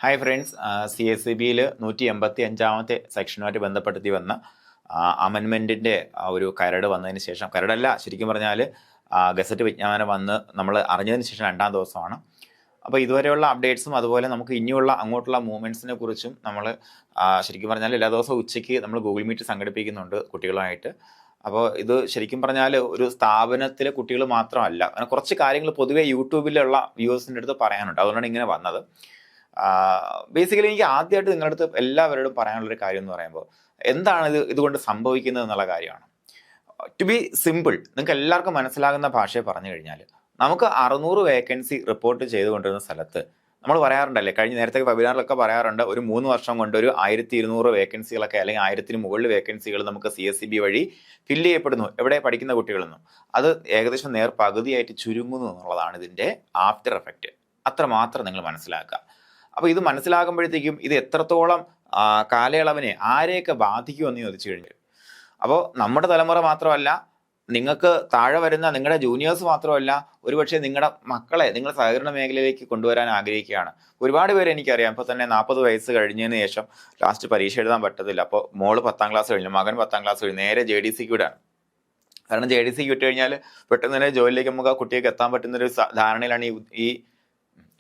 Hi friends, CSEBയിൽ 185-ാമത്തെ സെക്ഷനുമായിട്ട് ബന്ധപ്പെടുത്തി വന്ന അമെൻമെൻറ്റിൻ്റെ ഒരു കരട് വന്നതിന് ശേഷം, കരടല്ല ശരിക്കും പറഞ്ഞാൽ ഗസറ്റ് വിജ്ഞാപനം വന്ന് നമ്മൾ അറിഞ്ഞതിന് ശേഷം 2-ാം ദിവസമാണ്. അപ്പോൾ ഇതുവരെയുള്ള അപ്ഡേറ്റ്സും അതുപോലെ നമുക്ക് ഇനിയുള്ള അങ്ങോട്ടുള്ള മൂവ്മെൻറ്റ്സിനെ കുറിച്ചും നമ്മൾ ശരിക്കും പറഞ്ഞാൽ എല്ലാ ദിവസവും ഉച്ചയ്ക്ക് നമ്മൾ ഗൂഗിൾ മീറ്റ് സംഘടിപ്പിക്കുന്നുണ്ട് കുട്ടികളുമായിട്ട്. അപ്പോൾ ഇത് ശരിക്കും പറഞ്ഞാൽ ഒരു സ്ഥാപനത്തിലെ കുട്ടികൾ മാത്രമല്ല, അങ്ങനെ കുറച്ച് കാര്യങ്ങൾ പൊതുവേ യൂട്യൂബിലുള്ള വ്യൂവേഴ്സിൻ്റെ അടുത്ത് പറയാനുണ്ട്. അതുകൊണ്ടാണ് ഇങ്ങനെ വന്നത്. ബേസിക്കലി എനിക്ക് ആദ്യമായിട്ട് നിങ്ങളുടെ അടുത്ത് എല്ലാവരോടും പറയാനുള്ളൊരു കാര്യം എന്ന് പറയുമ്പോൾ, എന്താണ് ഇതുകൊണ്ട് സംഭവിക്കുന്നത് എന്നുള്ള കാര്യമാണ്. ടു ബി സിമ്പിൾ, നിങ്ങൾക്ക് എല്ലാവർക്കും മനസ്സിലാകുന്ന ഭാഷയെ പറഞ്ഞു കഴിഞ്ഞാൽ, നമുക്ക് 600 വേക്കൻസി റിപ്പോർട്ട് ചെയ്തുകൊണ്ടിരുന്ന സ്ഥലത്ത് നമ്മൾ പറയാറുണ്ടല്ലേ, കഴിഞ്ഞ നേരത്തെ വെബിനാറിലൊക്കെ പറയാറുണ്ട്, ഒരു 3 വർഷം കൊണ്ട് ഒരു 1200 വേക്കൻസികളൊക്കെ അല്ലെങ്കിൽ 1000-ന് മുകളിൽ വേക്കൻസികൾ നമുക്ക് CSEB വഴി ഫില്ല് ചെയ്യപ്പെടുന്നു. എവിടെ പഠിക്കുന്ന കുട്ടികളെന്നും അത് ഏകദേശം പകുതിയായിട്ട് ചുരുങ്ങുന്നു എന്നുള്ളതാണ് ഇതിൻ്റെ ആഫ്റ്റർ എഫക്റ്റ്. അത്രമാത്രം നിങ്ങൾ മനസ്സിലാക്കുക. അപ്പോൾ ഇത് മനസ്സിലാകുമ്പോഴത്തേക്കും ഇത് എത്രത്തോളം കാലയളവിനെ ആരെയൊക്കെ ബാധിക്കുമെന്ന് ചോദിച്ചു കഴിഞ്ഞാൽ, അപ്പോൾ നമ്മുടെ തലമുറ മാത്രമല്ല, നിങ്ങൾക്ക് താഴെ വരുന്ന നിങ്ങളുടെ ജൂനിയേഴ്സ് മാത്രമല്ല, ഒരുപക്ഷെ നിങ്ങളുടെ മക്കളെ നിങ്ങൾ സഹകരണ മേഖലയിലേക്ക് കൊണ്ടുവരാൻ ആഗ്രഹിക്കുകയാണ്. ഒരുപാട് പേര് എനിക്കറിയാം, ഇപ്പോൾ തന്നെ 40 വയസ്സ് കഴിഞ്ഞതിന് ശേഷം ലാസ്റ്റ് പരീക്ഷ എഴുതാൻ പറ്റത്തില്ല. അപ്പോൾ മോള് 10-ാം ക്ലാസ് കഴിഞ്ഞു, മകൻ 10-ാം ക്ലാസ് കഴിഞ്ഞു, നേരെ JDCക്ക് വിടാണ്. കാരണം JDCക്ക് വിട്ട് കഴിഞ്ഞാൽ പെട്ടെന്ന് തന്നെ ജോലിയിലേക്ക് നമുക്ക് ആ കുട്ടിക്ക് എത്താൻ പറ്റുന്നൊരു ധാരണയിലാണ്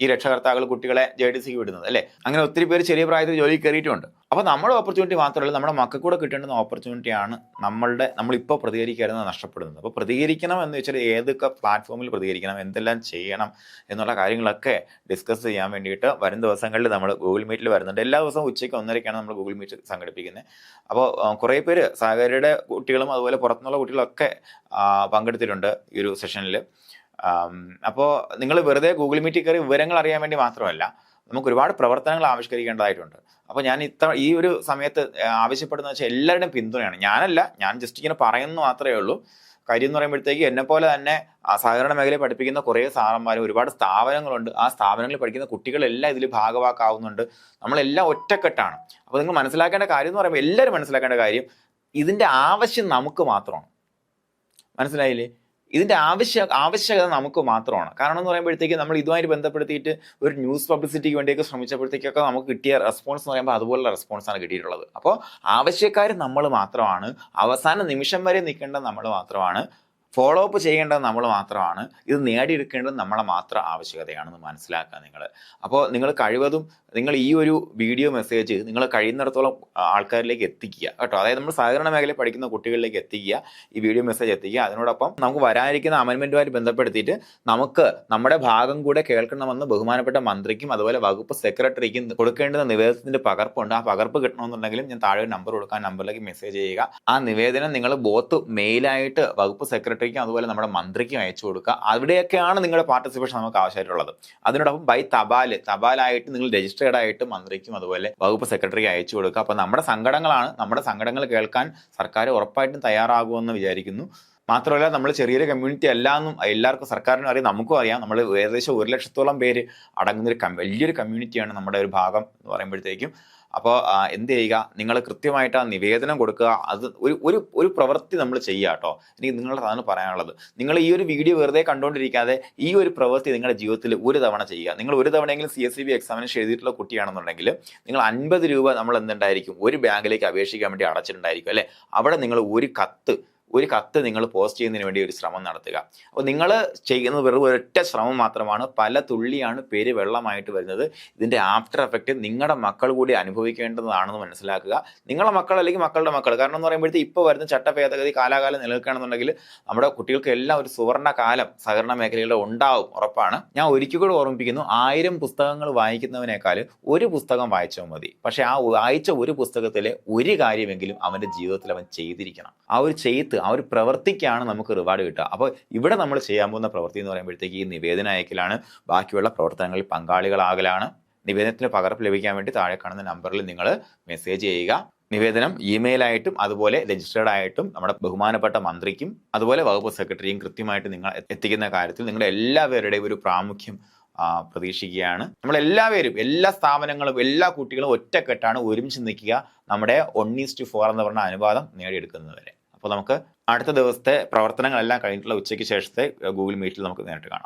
ഈ രക്ഷകർത്താക്കൾ കുട്ടികളെ JDCക്ക് വിടുന്നത്, അല്ലേ? അങ്ങനെ ഒത്തിരി പേര് ചെറിയ പ്രായത്തിൽ ജോലി കയറിയിട്ടുമുണ്ട്. അപ്പോൾ നമ്മുടെ ഓപ്പർച്യൂണിറ്റി മാത്രമല്ല, നമ്മുടെ മക്കൾക്ക് കൂടെ കിട്ടേണ്ടുന്ന ഓപ്പർച്യൂണിറ്റിയാണ് നമ്മളിപ്പോൾ പ്രതികരിക്കാതെ നഷ്ടപ്പെടുന്നത്. അപ്പോൾ പ്രതികരിക്കണം എന്ന് വെച്ചാൽ ഏതൊക്കെ പ്ലാറ്റ്ഫോമിൽ പ്രതികരിക്കണം, എന്തെല്ലാം ചെയ്യണം എന്നുള്ള കാര്യങ്ങളൊക്കെ ഡിസ്കസ് ചെയ്യാൻ വേണ്ടിയിട്ട് വരും ദിവസങ്ങളിൽ നമ്മൾ ഗൂഗിൾ മീറ്റിൽ വരുന്നുണ്ട്. എല്ലാ ദിവസവും ഉച്ചയ്ക്ക് 1:30-ക്കാണ് നമ്മൾ ഗൂഗിൾ മീറ്റ് സംഘടിപ്പിക്കുന്നത്. അപ്പോൾ കുറേ പേര് സഹകരിയുടെ കുട്ടികളും അതുപോലെ പുറത്തുനിന്നുള്ള കുട്ടികളൊക്കെ പങ്കെടുത്തിട്ടുണ്ട് ഈ ഒരു സെഷനിൽ. അപ്പോൾ നിങ്ങൾ വെറുതെ ഗൂഗിൾ മീറ്റിൽ കയറി വിവരങ്ങൾ അറിയാൻ വേണ്ടി മാത്രമല്ല, നമുക്ക് ഒരുപാട് പ്രവർത്തനങ്ങൾ ആവിഷ്കരിക്കേണ്ടതായിട്ടുണ്ട്. അപ്പോൾ ഞാൻ ഈ ഒരു സമയത്ത് ആവശ്യപ്പെടുന്നത് വെച്ചാൽ എല്ലാവരുടെയും പിന്തുണയാണ്. ഞാൻ ജസ്റ്റ് ഇങ്ങനെ പറയുന്നത് മാത്രമേ ഉള്ളൂ. കാര്യം എന്ന് പറയുമ്പോഴത്തേക്ക് എന്നെപ്പോലെ തന്നെ സഹകരണ മേഖലയിൽ പഠിപ്പിക്കുന്ന കുറേ സാറന്മാരും ഒരുപാട് സ്ഥാപനങ്ങളുണ്ട്. ആ സ്ഥാപനങ്ങളിൽ പഠിക്കുന്ന കുട്ടികളെല്ലാം ഇതിൽ ഭാഗവാക്കാവുന്നുണ്ട്. നമ്മളെല്ലാം ഒറ്റക്കെട്ടാണ്. അപ്പോൾ നിങ്ങൾ മനസ്സിലാക്കേണ്ട കാര്യം എന്ന് പറയുമ്പോൾ, എല്ലാവരും മനസ്സിലാക്കേണ്ട കാര്യം, ഇതിൻ്റെ ആവശ്യം നമുക്ക് മാത്രമാണ്. മനസ്സിലായില്ലേ? ഇതിൻ്റെ ആവശ്യകത നമുക്ക് മാത്രമാണ്. കാരണം എന്ന് പറയുമ്പോഴത്തേക്ക് നമ്മൾ ഇതുമായിട്ട് ബന്ധപ്പെടുത്തിയിട്ട് ഒരു ന്യൂസ് പബ്ലിസിറ്റിക്ക് വേണ്ടിയൊക്കെ ശ്രമിച്ചപ്പോഴത്തേക്കൊക്കെ നമുക്ക് കിട്ടിയ റെസ്പോൺസ് എന്ന് പറയുമ്പോൾ അതുപോലുള്ള റെസ്പോൺസാണ് കിട്ടിയിട്ടുള്ളത്. അപ്പോൾ ആവശ്യക്കാർ നമ്മൾ മാത്രമാണ്, അവസാന നിമിഷം വരെ നിൽക്കേണ്ടത് നമ്മൾ മാത്രമാണ്, ഫോളോ അപ്പ് ചെയ്യേണ്ടത് നമ്മൾ മാത്രമാണ്, ഇത് നേടിയെടുക്കേണ്ടത് നമ്മളെ മാത്രം ആവശ്യകതയാണെന്ന് മനസ്സിലാക്കുക നിങ്ങൾ. അപ്പോൾ നിങ്ങൾ കഴിവതും നിങ്ങൾ ഈ ഒരു വീഡിയോ മെസ്സേജ് നിങ്ങൾ കഴിയുന്നിടത്തോളം ആൾക്കാരിലേക്ക് എത്തിക്കുക കേട്ടോ. അതായത് നമ്മൾ സഹകരണ മേഖലയിൽ പഠിക്കുന്ന കുട്ടികളിലേക്ക് എത്തിക്കുക, ഈ വീഡിയോ മെസ്സേജ് എത്തിക്കുക. അതിനോടൊപ്പം നമുക്ക് വരാനിരിക്കുന്ന അമെൻമെൻറ്റുമായിട്ട് ബന്ധപ്പെടുത്തിയിട്ട് നമുക്ക് നമ്മുടെ ഭാഗം കൂടെ കേൾക്കണമെന്ന് ബഹുമാനപ്പെട്ട മന്ത്രിക്കും അതുപോലെ വകുപ്പ് സെക്രട്ടറിക്കും കൊടുക്കേണ്ടുന്ന നിവേദനത്തിൻ്റെ പകർപ്പുണ്ട്. ആ പകർപ്പ് കിട്ടണമെന്നുണ്ടെങ്കിലും ഞാൻ താഴെ നമ്പർ കൊടുക്കാൻ, നമ്പറിലേക്ക് മെസ്സേജ് ചെയ്യുക. ആ നിവേദനം നിങ്ങൾ ബോത്ത് മെയിലായിട്ട് വകുപ്പ് സെക്രട്ടറിക്കും അതുപോലെ നമ്മുടെ മന്ത്രിക്കും അയച്ചു കൊടുക്കുക. അവിടെയൊക്കെയാണ് നിങ്ങളുടെ പാർട്ടിസിപ്പേഷൻ നമുക്ക് ആവശ്യമായിട്ടുള്ളത്. അതിനോടൊപ്പം ബൈ തപാലായിട്ട് നിങ്ങൾ രജിസ്റ്റേർഡ് ആയിട്ട് മന്ത്രിക്കും അതുപോലെ വകുപ്പ് സെക്രട്ടറിക്ക് അയച്ചു കൊടുക്കുക. അപ്പോൾ നമ്മുടെ സങ്കടങ്ങൾ കേൾക്കാൻ സർക്കാർ ഉറപ്പായിട്ടും തയ്യാറാകുമെന്ന് വിചാരിക്കുന്നു. മാത്രമല്ല, നമ്മൾ ചെറിയൊരു കമ്മ്യൂണിറ്റി അല്ലാന്നും എല്ലാവർക്കും സർക്കാരിനും അറിയാം, നമുക്കും അറിയാം. നമ്മൾ ഏകദേശം 1 ലക്ഷത്തോളം പേര് അടങ്ങുന്നൊരു വലിയൊരു കമ്മ്യൂണിറ്റിയാണ് നമ്മുടെ ഒരു ഭാഗം എന്ന് പറയുമ്പോഴത്തേക്കും. അപ്പോൾ എന്ത് ചെയ്യുക, നിങ്ങൾ കൃത്യമായിട്ട് ആ നിവേദനം കൊടുക്കുക. അത് ഒരു പ്രവൃത്തി നമ്മൾ ചെയ്യുക കേട്ടോ. എനിക്ക് നിങ്ങളുടെ അതാണ് പറയാനുള്ളത്. നിങ്ങൾ ഈ ഒരു വീഡിയോ വെറുതെ കണ്ടുകൊണ്ടിരിക്കാതെ ഈ ഒരു പ്രവൃത്തി നിങ്ങളുടെ ജീവിതത്തിൽ ഒരു തവണ ചെയ്യുക. നിങ്ങൾ ഒരു തവണയെങ്കിലും CSEB എക്സാമിനേഷൻ എഴുതിയിട്ടുള്ള കുട്ടിയാണെന്നുണ്ടെങ്കിൽ നിങ്ങൾ 50 രൂപ നമ്മൾ എന്തുണ്ടായിരിക്കും, ഒരു ബാങ്കിലേക്ക് അപേക്ഷിക്കാൻ വേണ്ടി അടച്ചിട്ടുണ്ടായിരിക്കും, അല്ലേ? അവിടെ നിങ്ങൾ ഒരു കത്ത് നിങ്ങൾ പോസ്റ്റ് ചെയ്യുന്നതിന് വേണ്ടി ഒരു ശ്രമം നടത്തുക. അപ്പോൾ നിങ്ങൾ ചെയ്യുന്നത് വെറും ഒരൊറ്റ ശ്രമം മാത്രമാണ്. പല തുള്ളിയാണ് പേര് വെള്ളമായിട്ട് വരുന്നത്. ഇതിൻ്റെ ആഫ്റ്റർ എഫക്റ്റ് നിങ്ങളുടെ മക്കൾ കൂടി അനുഭവിക്കേണ്ടതാണെന്ന് മനസ്സിലാക്കുക. നിങ്ങളുടെ മക്കൾ അല്ലെങ്കിൽ മക്കളുടെ മക്കൾ. കാരണം എന്ന് പറയുമ്പോഴത്തേക്ക് ഇപ്പോൾ വരുന്ന ചട്ട ഭേദഗതി കാലാകാലം നിലനിൽക്കുകയാണെന്നുണ്ടെങ്കിൽ നമ്മുടെ കുട്ടികൾക്ക് എല്ലാം ഒരു സുവർണ്ണ കാലം സഹകരണ മേഖലയുടെ ഉണ്ടാവും, ഉറപ്പാണ്. ഞാൻ ഒരിക്കൽ കൂടെ ഓർമ്മിപ്പിക്കുന്നു, 1000 പുസ്തകങ്ങൾ വായിക്കുന്നവനേക്കാൾ ഒരു പുസ്തകം വായിച്ചാൽ മതി. പക്ഷേ ആ വായിച്ച ഒരു പുസ്തകത്തിലെ ഒരു കാര്യമെങ്കിലും അവൻ്റെ ജീവിതത്തിൽ അവൻ ചെയ്തിരിക്കണം. ആ ഒരു പ്രവൃത്തിക്കാണ് നമുക്ക് റിവാർഡ് കിട്ടുക. അപ്പോൾ ഇവിടെ നമ്മൾ ചെയ്യാൻ പോകുന്ന പ്രവൃത്തി എന്ന് പറയുമ്പോഴത്തേക്ക് ഈ നിവേദനം അയക്കലാണ്, ബാക്കിയുള്ള പ്രവർത്തനങ്ങളിൽ പങ്കാളികളാകലാണ്. നിവേദനത്തിന് പകർപ്പ് ലഭിക്കാൻ വേണ്ടി താഴെ കാണുന്ന നമ്പറിൽ നിങ്ങൾ മെസ്സേജ് ചെയ്യുക. നിവേദനം ഇമെയിലായിട്ടും അതുപോലെ രജിസ്റ്റേർഡ് ആയിട്ടും നമ്മുടെ ബഹുമാനപ്പെട്ട മന്ത്രിക്കും അതുപോലെ വകുപ്പ് സെക്രട്ടറിയും കൃത്യമായിട്ട് നിങ്ങൾ എത്തിക്കുന്ന കാര്യത്തിൽ നിങ്ങളുടെ എല്ലാവരുടെയും ഒരു പ്രാമുഖ്യം പ്രതീക്ഷിക്കുകയാണ്. നമ്മളെല്ലാവരും, എല്ലാ സ്ഥാപനങ്ങളും, എല്ലാ കുട്ടികളും ഒറ്റക്കെട്ടാണ് ഒരുമിച്ച് നിൽക്കുക, നമ്മുടെ 1:4 എന്ന് പറഞ്ഞ അനുപാതം നേടിയെടുക്കുന്നതുവരെ. അപ്പോൾ നമുക്ക് അടുത്ത ദിവസത്തെ പ്രവർത്തനങ്ങളെല്ലാം കഴിഞ്ഞിട്ടുള്ള ഉച്ചയ്ക്ക് ശേഷത്തെ ഗൂഗിൾ മീറ്റിൽ നമുക്ക് നേരിട്ട് കാണാം.